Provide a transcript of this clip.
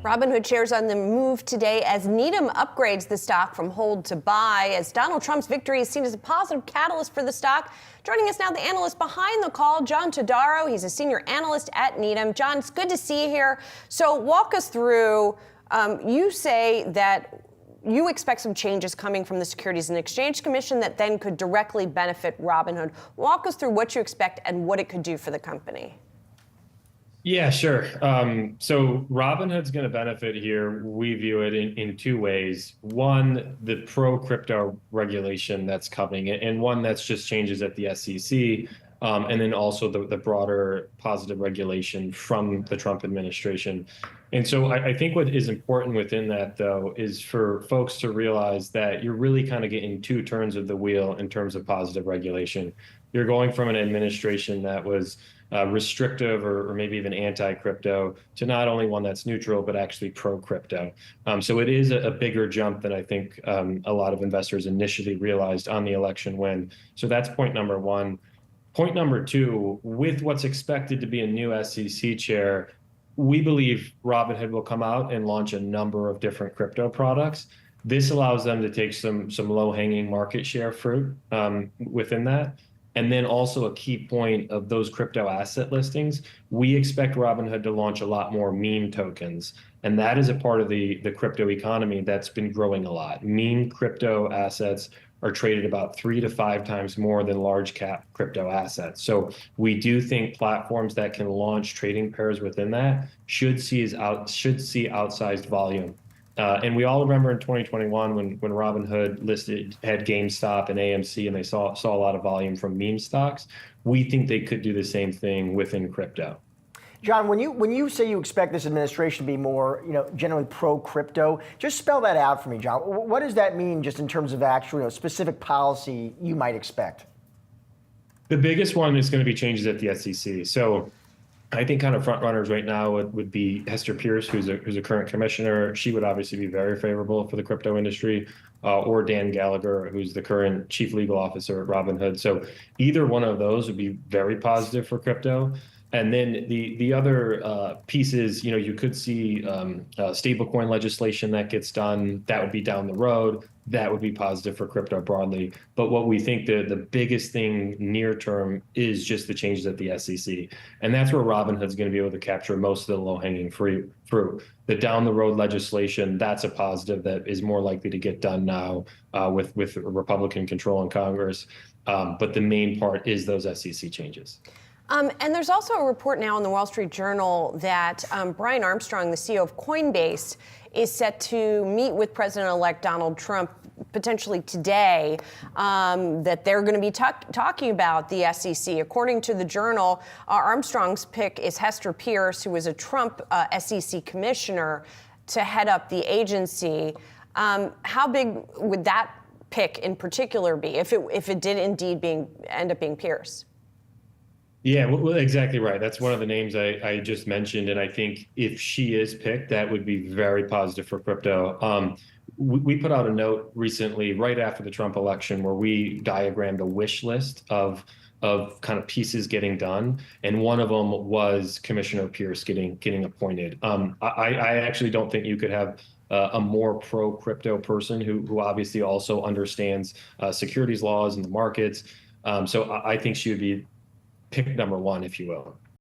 Robinhood shares on the move today as Needham upgrades the stock from hold to buy, as Donald Trump's victory is seen as a positive catalyst for the stock. Joining us now, the analyst behind the call, John Todaro. He's a senior analyst at Needham. John, it's good to see you here. So walk us through, you say that you expect some changes coming from the Securities and Exchange Commission that then could directly benefit Robinhood. Walk us through what you expect and what it could do for the company. Yeah, sure. So Robinhood's going to benefit here. We view it in two ways. One, the pro-crypto regulation that's coming, and one that's just changes at the SEC, and then also the broader positive regulation from the Trump administration. And so I think what is important within that, though, is for folks to realize that you're really kind of getting two turns of the wheel in terms of positive regulation. You're going from an administration that was restrictive or maybe even anti-crypto to not only one that's neutral, but actually pro-crypto. So it is a bigger jump than I think a lot of investors initially realized on the election win. So that's point number one. Point number two, with what's expected to be a new SEC chair, we believe Robinhood will come out and launch a number of different crypto products. This allows them to take some low-hanging market share fruit within that. And then also a key point of those crypto asset listings, we expect Robinhood to launch a lot more meme tokens. And that is a part of the crypto economy that's been growing a lot. Meme crypto assets are traded about 3 to 5 times more than large cap crypto assets. So we do think platforms that can launch trading pairs within that should see outsized volume. And we all remember in 2021 when Robinhood had GameStop and AMC, and they saw a lot of volume from meme stocks. We think they could do the same thing within crypto. John, when you say you expect this administration to be more, generally pro-crypto, just spell that out for me, John. What does that mean just in terms of actual, specific policy you might expect? The biggest one is going to be changes at the SEC. So I think kind of front runners right now would be Hester Pierce, who's a current commissioner. She would obviously be very favorable for the crypto industry, or Dan Gallagher, who's the current chief legal officer at Robinhood. So either one of those would be very positive for crypto. And then the other pieces, you could see stablecoin legislation that gets done. That would be down the road. That would be positive for crypto broadly. But what we think the biggest thing near term is just the changes at the SEC. And that's where Robinhood's going to be able to capture most of the low-hanging fruit. The down the road legislation, that's a positive that is more likely to get done now with Republican control in Congress. But the main part is those SEC changes. And there's also a report now in the Wall Street Journal that Brian Armstrong, the CEO of Coinbase, is set to meet with President-elect Donald Trump potentially today, that they're going to be talking about the SEC. According to the Journal, Armstrong's pick is Hester Pierce, who is a Trump SEC commissioner, to head up the agency. How big would that pick in particular be if it did indeed end up being Pierce? Yeah, well, exactly right. That's one of the names I just mentioned. And I think if she is picked, that would be very positive for crypto. We put out a note recently, right after the Trump election, where we diagrammed a wish list of kind of pieces getting done. And one of them was Commissioner Pierce getting appointed. I actually don't think you could have a more pro-crypto person who obviously also understands securities laws and the markets. So I think she would be pick number one, if you will.